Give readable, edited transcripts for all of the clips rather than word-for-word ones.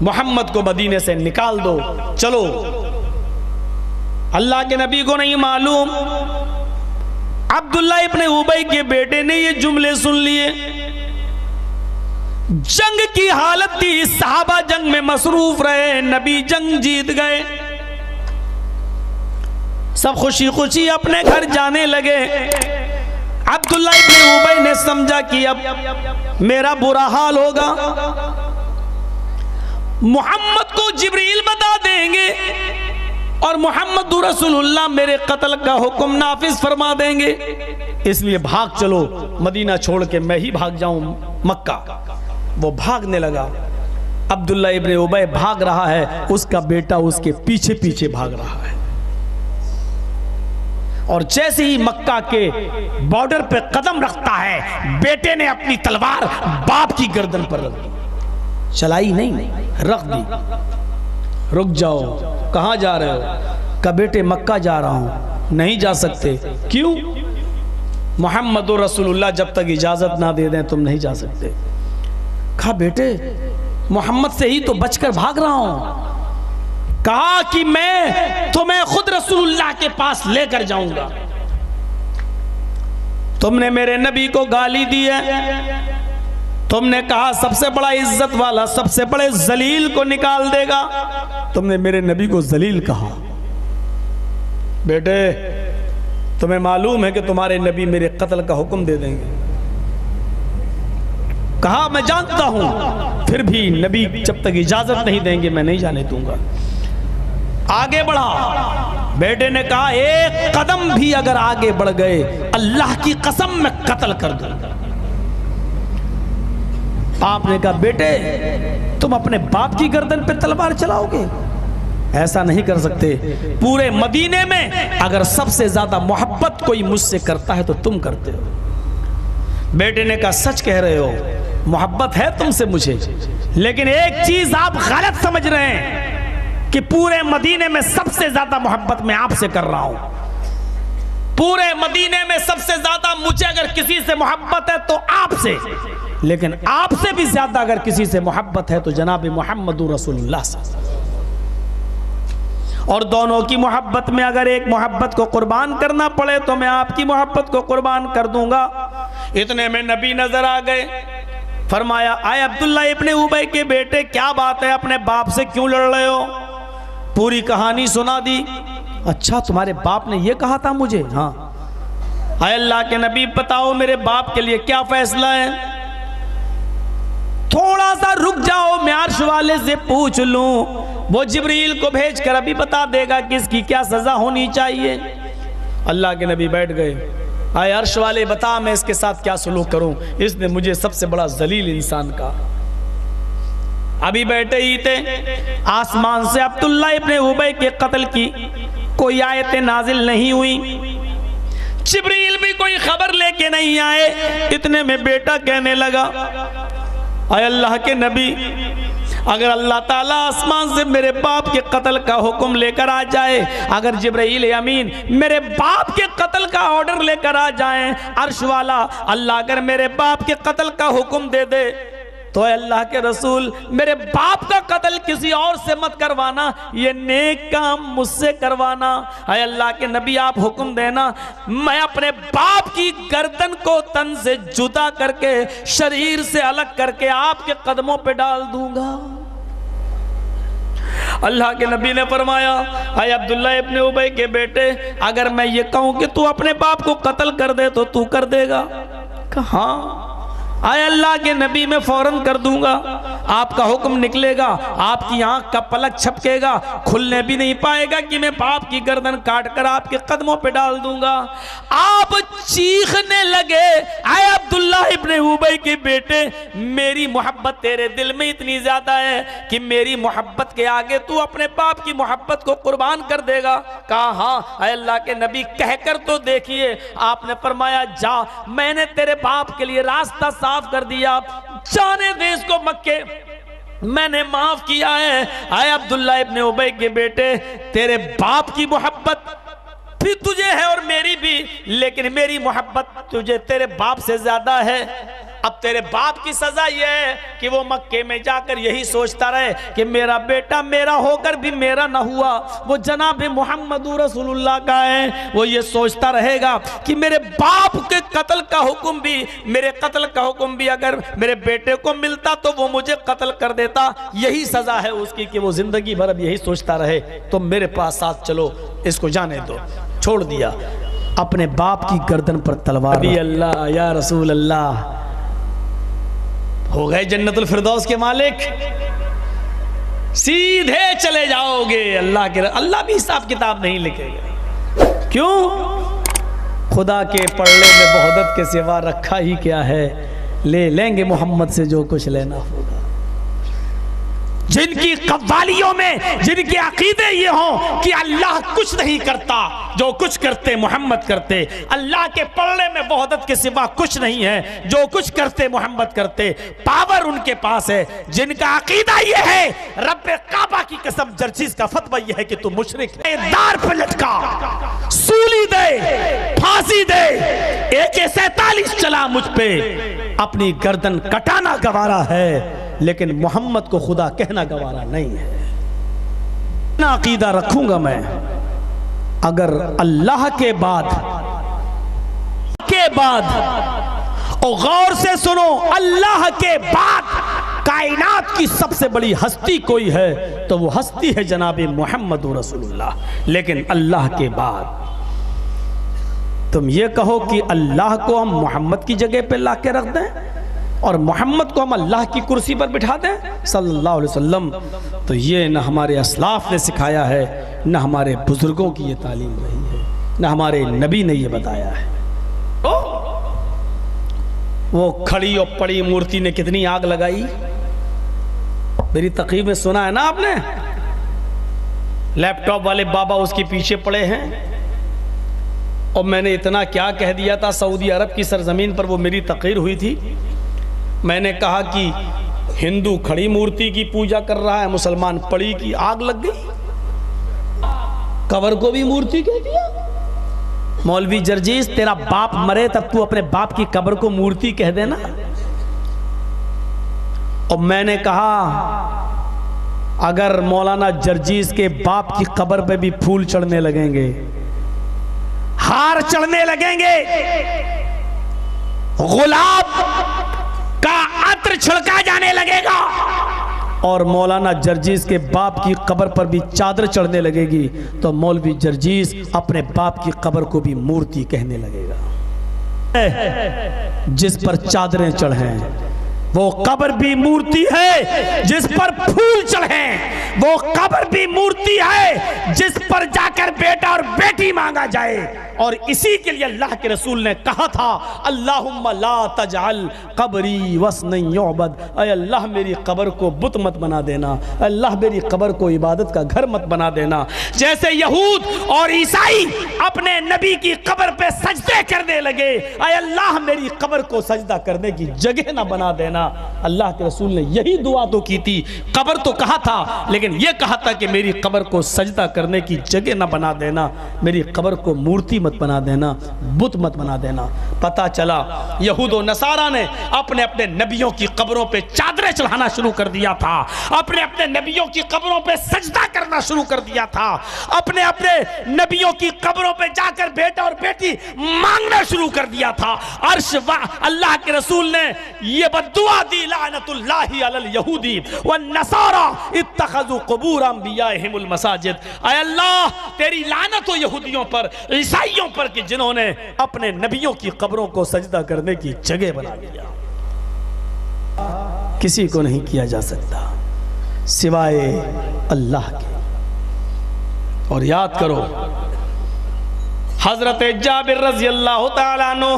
मोहम्मद को मदीने से निकाल दो, चलो। अल्लाह के नबी को नहीं मालूम, अब्दुल्ला इब्ने उबई के बेटे ने ये जुमले सुन लिए। जंग की हालत थी, सहाबा जंग में मसरूफ रहे, नबी जंग जीत गए, सब खुशी खुशी अपने घर जाने लगे। अब्दुल्ला इब्ने उबई ने समझा कि अब मेरा बुरा हाल होगा, मोहम्मद को जिब्रील बता देंगे और मोहम्मद रसूलुल्लाह मेरे कत्ल का हुक्म नाफिज फरमा देंगे, इसलिए भाग चलो, मदीना छोड़ के मैं ही भाग जाऊं मक्का। वो भागने लगा, अब्दुल्ला इब्ने उबई भाग रहा है, उसका बेटा उसके पीछे पीछे भाग रहा है। और जैसे ही मक्का के बॉर्डर पे कदम रखता है, बेटे ने अपनी तलवार बाप की गर्दन पर रख दी, चलाई नहीं, रख दी। रुक जाओ, कहां जा रहे हो? का बेटे मक्का जा रहा हूं। नहीं जा सकते। क्यों? मोहम्मद रसूलुल्लाह जब तक इजाजत ना दे दें तुम नहीं जा सकते। कहा बेटे मोहम्मद से ही तो बचकर भाग रहा हूं। कहा कि मैं तुम्हें खुद रसूलुल्लाह के पास लेकर जाऊंगा। तुमने मेरे नबी को गाली दी है, तुमने कहा सबसे बड़ा इज्जत वाला सबसे बड़े जलील को निकाल देगा, तुमने मेरे नबी को जलील कहा। बेटे तुम्हें मालूम है कि तुम्हारे नबी मेरे कत्ल का हुक्म दे देंगे। कहा मैं जानता हूं, फिर भी नबी जब तक इजाजत नहीं देंगे मैं नहीं जाने दूंगा। आगे बढ़ा, बेटे ने कहा एक कदम भी अगर आगे बढ़ गए अल्लाह की कसम मैं कत्ल कर दूंगा। आपने कहा बेटे तुम अपने बाप की गर्दन पे तलवार चलाओगे? ऐसा नहीं कर सकते। पूरे मदीने में अगर सबसे ज्यादा मोहब्बत कोई मुझसे करता है तो तुम करते हो। बेटे ने कहा सच कह रहे हो, मोहब्बत है तुमसे मुझे, लेकिन एक चीज आप गलत समझ रहे हैं कि पूरे मदीने में सबसे ज्यादा मोहब्बत मैं आपसे कर रहा हूं। पूरे मदीने में सबसे ज्यादा मुझे अगर किसी से मोहब्बत है तो आपसे, लेकिन आपसे भी ज्यादा अगर किसी से मोहब्बत है तो जनाब मोहम्मद रसूलुल्लाह से। और दोनों की मोहब्बत में अगर एक मोहब्बत को कुर्बान करना पड़े तो मैं आपकी मोहब्बत को कुर्बान कर दूंगा। इतने में नबी नजर आ गए। फरमाया आए अब्दुल्ला इब्ने उबई के बेटे क्या बात है, अपने बाप से क्यों लड़ रहे हो? पूरी कहानी सुना दी। अच्छा तुम्हारे बाप ने यह कहा था मुझे? हाँ। आए अल्लाह के नबी बताओ मेरे बाप के लिए क्या फैसला है? थोड़ा सा रुक जाओ, मैं अर्श वाले से पूछ लूं, वो जिब्रील को भेजकर अभी बता देगा कि इसकी क्या सजा होनी चाहिए। अल्लाह के नबी बैठ गए। आए अर्श वाले बता मैं इसके साथ क्या सलूक करूं, इसने मुझे सबसे बड़ा जलील इंसान का। अभी बैठे ही थे, आसमान से अब्दुल्ला इब्ने उबई के कत्ल की कोई आयतें नाजिल नहीं हुई, जिब्रील भी कोई खबर लेके नहीं आए। इतने में बेटा कहने लगा आए अल्लाह के नबी, अगर अल्लाह ताला आसमान से मेरे बाप के कत्ल का हुक्म लेकर आ जाए, अगर जिब्राइल अमीन मेरे बाप के कत्ल का ऑर्डर लेकर आ जाए, अर्श वाला अल्लाह अगर मेरे बाप के कत्ल का हुक्म दे दे, तो अल्लाह के रसूल मेरे बाप का कत्ल किसी और से मत करवाना, ये नेक काम मुझसे करवाना। है अल्लाह के नबी आप हुक्म देना, मैं अपने बाप की गर्दन को तन से जुदा करके शरीर से अलग करके आपके कदमों पे डाल दूंगा। अल्लाह के नबी ने फरमाया आए अब्दुल्ला इब्ने उबई के बेटे, अगर मैं ये कहूं कि तू अपने बाप को कत्ल कर दे तो तू कर देगा? कहा आए अल्लाह के नबी मैं फौरन कर दूंगा। आपका हुक्म निकलेगा, आपकी आंख का पलक छपकेगा, खुलने भी नहीं पाएगा कि मैं बाप की गर्दन काट कर आपके कदमों पे डाल दूंगा। आप चीखने लगे आए अब्दुल्ला इब्ने उबई के बेटे, मेरी मोहब्बत तेरे दिल में इतनी ज्यादा है कि मेरी मोहब्बत के आगे तू अपने बाप की मोहब्बत को कुर्बान कर देगा? कहा हाँ। आए अल्लाह के नबी कहकर तो देखिए। आपने फरमाया जा, मैंने तेरे बाप के लिए रास्ता साफ कर दिया, जाने दे इसको मक्के, मैंने माफ किया है। आए अब्दुल्ला इब्ने उबई के बेटे, तेरे बाप की मोहब्बत भी तुझे है और मेरी भी, लेकिन मेरी मोहब्बत तुझे तेरे बाप से ज्यादा है। अब तेरे बाप की सजा ये है कि वो मक्के में जाकर यही सोचता रहे कि मेरा बेटा मेरा होकर भी मेरा ना हुआ, वो जनाब मोहम्मद रसूलुल्लाह का है। वो ये सोचता रहेगा कि मेरे बाप के कत्ल का हुक्म भी, मेरे कत्ल का हुक्म भी अगर मेरे बेटे को मिलता तो वो मुझे कत्ल कर देता। यही सजा है उसकी कि वो जिंदगी भर अब यही सोचता रहे। तो मेरे पास साथ चलो, इसको जाने दो। छोड़ दिया, अपने बाप की गर्दन पर तलवार। अभी अल्लाह या रसूल अल्लाह, हो गए जन्नतुल फिरदौस के मालिक, सीधे चले जाओगे। अल्लाह भी हिसाब किताब नहीं लिखेगा। क्यों? खुदा के पड़ले में बहुदत के सिवा रखा ही क्या है, ले लेंगे मोहम्मद से जो कुछ लेना होगा। जिनकी कव्वालियों में जिनके अकीदे ये हों कि अल्लाह कुछ नहीं करता, जो कुछ करते मोहम्मद करते, अल्लाह के पल्ले में बहुदत के सिवा कुछ नहीं है, जो कुछ करते मोहम्मद करते, पावर उनके पास है। जिनका अकीदा ये है, रब्बे काबा की कसम, जर्जिस का फतवा ये है कि तू मुशरिक है, दार पे लटका, सूली दे, फांसी दे, AK-47 चला मुझ पे, अपनी गर्दन कटाना गवारा है, लेकिन मोहम्मद को खुदा कहना गवारा नहीं है। ना अकीदा रखूंगा मैं, अगर अल्लाह के बाद और गौर से सुनो, अल्लाह के बाद कायनात की सबसे बड़ी हस्ती कोई है तो वो हस्ती है जनाबे मोहम्मद रसूलुल्लाह। लेकिन अल्लाह के बाद तुम ये कहो कि अल्लाह को हम मोहम्मद की जगह पे ला के रख दें और मोहम्मद को हम अल्लाह की कुर्सी पर बिठा दें सल्लल्लाहु अलैहि वसल्लम, तो ये न हमारे असलाफ ने सिखाया है, न हमारे बुजुर्गों की ये तालीम रही है, न हमारे नबी ने ये बताया है। वो खड़ी और पड़ी मूर्ति ने कितनी आग लगाई, मेरी तकरीब में सुना है ना आपने। लैपटॉप वाले बाबा उसके पीछे पड़े हैं, और मैंने इतना क्या कह दिया था, सऊदी अरब की सरजमीन पर वो मेरी तकरीर हुई थी। मैंने कहा कि हिंदू खड़ी मूर्ति की पूजा कर रहा है, मुसलमान पड़ी की आग लग गई, कबर को भी मूर्ति कह दिया। मौलवी जर्जीस, तेरा बाप मरे तब तू अपने बाप की कब्र को मूर्ति कह देना। और मैंने कहा अगर मौलाना जर्जीस के बाप की कब्र पे भी फूल चढ़ने लगेंगे, हार चढ़ने लगेंगे, गुलाब का अत्र छिड़का जाने लगेगा, और मौलाना जर्जीस के बाप की कब्र पर भी चादर चढ़ने लगेगी, तो मौलवी जर्जीस अपने बाप की कब्र को भी मूर्ति कहने लगेगा। जिस पर चादरें चढ़े वो कब्र भी मूर्ति है, जिस पर फूल चढ़े वो कब्र भी मूर्ति है, जिस पर जाकर बेटा और बेटी मांगा जाए। और इसी के लिए अल्लाह के रसूल ने कहा था, अल्लाहुम्मा ला तजअल कब्री वस्नन युअबद, ऐ अल्लाह मेरी कब्र को बुत मत बना देना, अल्लाह मेरी कब्र को इबादत का घर मत बना देना। जैसे यहूद और ईसाई अपने नबी की कब्र पे सजदे करने लगे, ऐ अल्लाह मेरी कब्र को सजदा करने की जगह ना बना देना। अल्लाह के रसूल ने यही दुआ तो की थी, कब्र तो कहा था, लेकिन यह कहा था कि मेरी कब्र को सजदा करने की जगह ना बना देना, मेरी कब्र को मूर्ति मत बना देना, बुत मत बना देना। पता चला यहूद और नसारा ने अपने अपने नबियों की कब्रों पे चादरें चढ़ाना शुरू कर दिया था, अपने अपने नबियों की कब्रों पे सजदा करना शुरू कर दिया था, अपने अपने नबियों की कब्रों पे जाकर बेटा और बेटी मांगना शुरू कर दिया था। अर्श अल्लाह के रसूल ने यह बद्दुआ दी, लानतुल्लाहि अलल यहूदी वन नसारा इत्तखज़ु क़ुबूर अंबियाइहिमुल मसाजिद। ऐ अल्लाह तेरी लानत हो यहूदियों पर, ईसाइयों पर कि जिन्होंने अपने नबियों की कब्रों को सजदा करने की जगह बना दिया। किसी को नहीं किया जा सकता सिवाय अल्लाह के। और याद करो हजरत जाबिर रज़ी अल्लाह तआला अन्हु,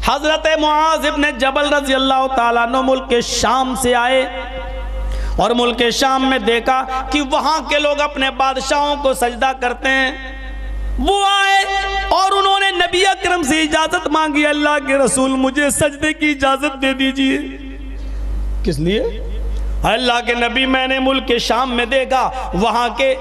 हजरत मुआज़ इब्न जबल रज़ी अल्लाह तआला अन्हु मुल्क के शाम से आए और मुल्क के शाम में देखा कि वहां के लोग अपने बादशाहों को सजदा करते हैं। वो आए और उन्होंने नबी अकरम से इजाजत मांगी, अल्लाह के रसूल मुझे सजदे की इजाजत दे दीजिए। किस लिए? अल्लाह के नबी मैंने मुल्क के शाम में देखा वहां के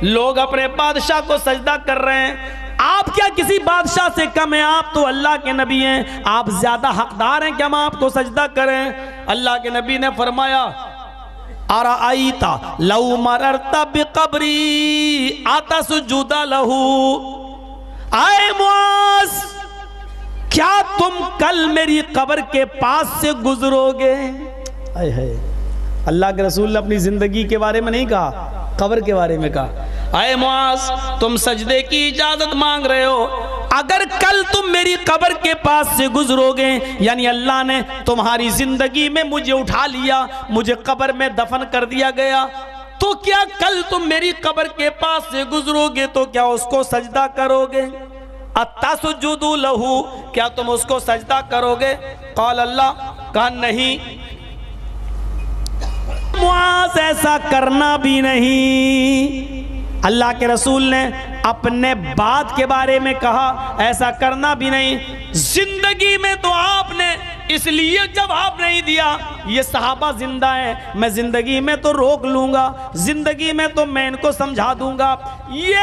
लोग अपने बादशाह को सजदा कर रहे हैं, आप आप क्या किसी बादशाह से कम हैं? आप तो अल्लाह के नबी हैं, आप ज्यादा हकदार हैं कि हम आपको सजदा करें? अल्लाह के नबी ने फरमाया, अराईता लौ मररता बिकब्री आतसजुदा लहू, आए मुआज, क्या तुम कल मेरी कब्र के पास से गुजरोगे? आए है, अल्लाह के रसूल ने अपनी जिंदगी के बारे में नहीं कहा, कब्र के बारे में कहा। आए मुआज, तुम सजदे की इजाजत मांग रहे हो, अगर कल तुम मेरी कब्र के पास से गुजरोगे, यानी अल्लाह ने तुम्हारी जिंदगी में मुझे उठा लिया, मुझे कब्र में दफन कर दिया गया, तो क्या कल तुम मेरी कब्र के पास से गुजरोगे तो क्या उसको सजदा करोगे? अत्तसजुदु लहू, क्या तुम उसको सजदा करोगे? क़ाल अल्लाह, कहा नहीं मुआज, ऐसा करना भी नहीं। अल्लाह के रसूल ने अपने बात के बारे में कहा, ऐसा करना भी नहीं। जिंदगी में तो आपने इसलिए जवाब नहीं दिया, ये सहाबा जिंदा है, मैं जिंदगी में तो रोक लूंगा, जिंदगी में तो मैं इनको समझा दूंगा, ये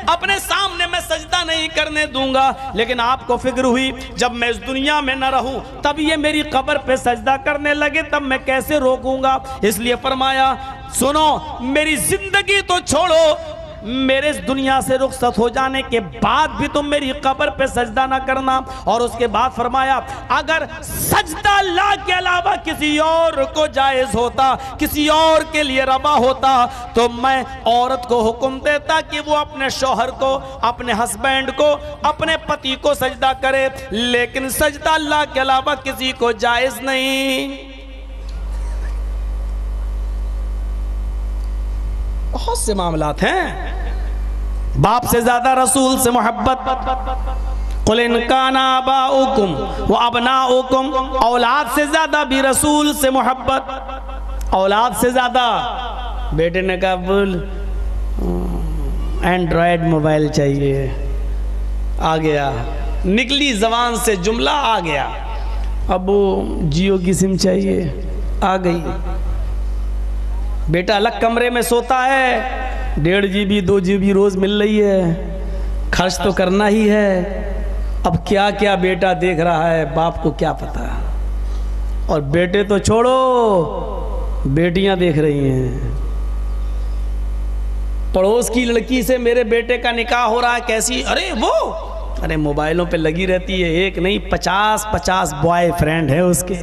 अपने सामने मैं सजदा नहीं करने दूंगा, लेकिन आपको फिक्र हुई जब मैं इस दुनिया में न रहूं तब ये मेरी कब्र पे सजदा करने लगे, तब मैं कैसे रोकूंगा? इसलिए फरमाया, सुनो, मेरी जिंदगी तो छोड़ो, मेरे इस दुनिया से रुखसत हो जाने के बाद भी तुम मेरी कब्र पे सजदा ना करना। और उसके बाद फरमाया, अगर सजदा अल्लाह के अलावा किसी और को जायज होता, किसी और के लिए रवा होता, तो मैं औरत को हुक्म देता कि वो अपने शौहर को, अपने हस्बैंड को, अपने पति को सजदा करे, लेकिन सजदा अल्लाह के अलावा किसी को जायज नहीं। बहुत से मामलात हैं, बाप से ज्यादा रसूल से मोहब्बत, कुल इन काना आबाउकुम व अबनाउकुम, औलाद से ज्यादा भी रसूल से मोहब्बत, औलाद से ज्यादा। बेटे ने कहा, बोल एंड्रॉयड मोबाइल चाहिए, आ गया, निकली जबान से जुमला आ गया। अब वो जियो की सिम चाहिए, आ गई। बेटा अलग कमरे में सोता है, 1.5 GB 2 GB रोज मिल रही है, खर्च तो करना ही है। अब क्या क्या बेटा देख रहा है, बाप को क्या पता। और बेटे तो छोड़ो, बेटियां देख रही हैं। पड़ोस की लड़की से मेरे बेटे का निकाह हो रहा है, कैसी? अरे वो, अरे मोबाइलों पे लगी रहती है, एक नहीं 50-50 बॉयफ्रेंड है उसके,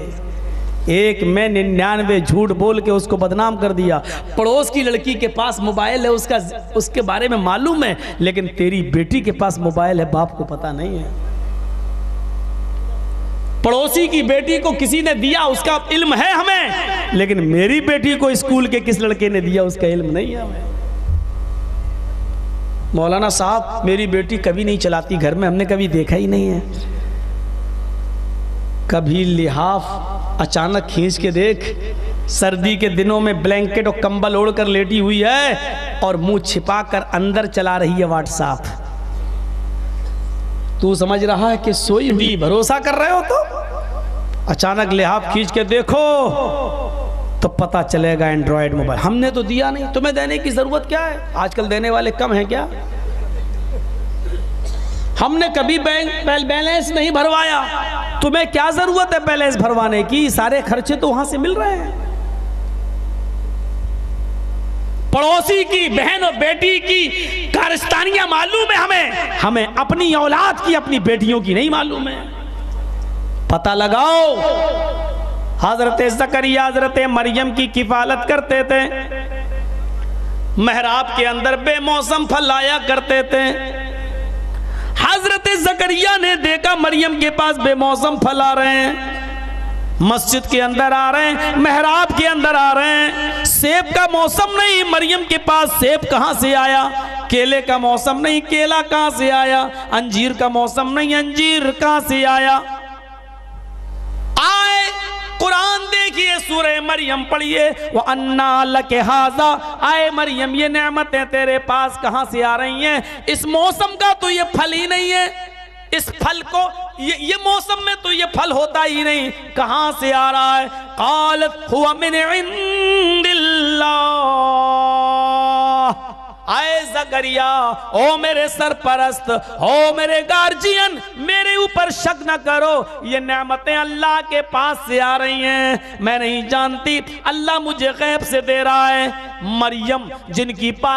एक में 99 झूठ बोल के उसको बदनाम कर दिया। पड़ोस की लड़की के पास मोबाइल है, उसके बारे में मालूम है, लेकिन तेरी बेटी के पास मोबाइल है, बाप को पता नहीं है। पड़ोसी की बेटी को किसी ने दिया, उसका इल्म है हमें, लेकिन मेरी बेटी को स्कूल के किस लड़के ने दिया, उसका इल्म नहीं है हमें। मौलाना साहब, मेरी बेटी कभी नहीं चलाती घर में, हमने कभी देखा ही नहीं है। कभी लिहाफ अचानक खींच के देख, सर्दी के दिनों में ब्लैंकेट और कंबल ओढ़कर लेटी हुई है और मुंह छिपाकर अंदर चला रही है व्हाट्सएप। तू समझ रहा है कि सोई हुई, भरोसा कर रहे हो तो अचानक लिहाफ खींच के देखो तो पता चलेगा एंड्रॉयड मोबाइल। हमने तो दिया नहीं, तुम्हें देने की जरूरत क्या है? आजकल देने वाले कम हैं क्या? हमने कभी बैंक बैलेंस नहीं भरवाया, तुम्हें क्या जरूरत है बैलेंस भरवाने की? सारे खर्चे तो वहां से मिल रहे हैं। पड़ोसी की बहन और बेटी की कारस्तानियां मालूम है हमें अपनी औलाद की, अपनी बेटियों की नहीं मालूम है। पता लगाओ। हजरत ज़करिया हजरत मरियम की किफालत करते थे, मेहराब के अंदर बेमौसम फल लाया करते थे। हजरत ज़करिया ने देखा मरियम के पास बेमौसम फल आ रहे हैं, मस्जिद के अंदर आ रहे हैं, मेहराब के अंदर आ रहे हैं। सेब का मौसम नहीं, मरियम के पास सेब कहां से आया? केले का मौसम नहीं, केला कहां से आया? अंजीर का मौसम नहीं, अंजीर कहां से आया? आए कुरान देखिए, सूरह मरियम पढ़िए, वो अन्ना लके हाजा, आए मरियम ये नेमतें तेरे पास कहां से आ रही हैं? इस मौसम का तो ये फल ही नहीं है, इस फल को ये मौसम में तो ये फल होता ही नहीं, कहां से आ रहा है? क़ालत हुवा मिन इंदिल्लाह, आए जकरिया, ओ मेरे सरपरस्त, ओ मेरे गार्जियन, मेरे ऊपर शक न करो, ये नेमतें अल्लाह के पास से आ रही हैं, मैं नहीं जानती, अल्लाह मुझे गैब से दे रहा है। मरियम जिनकी पाक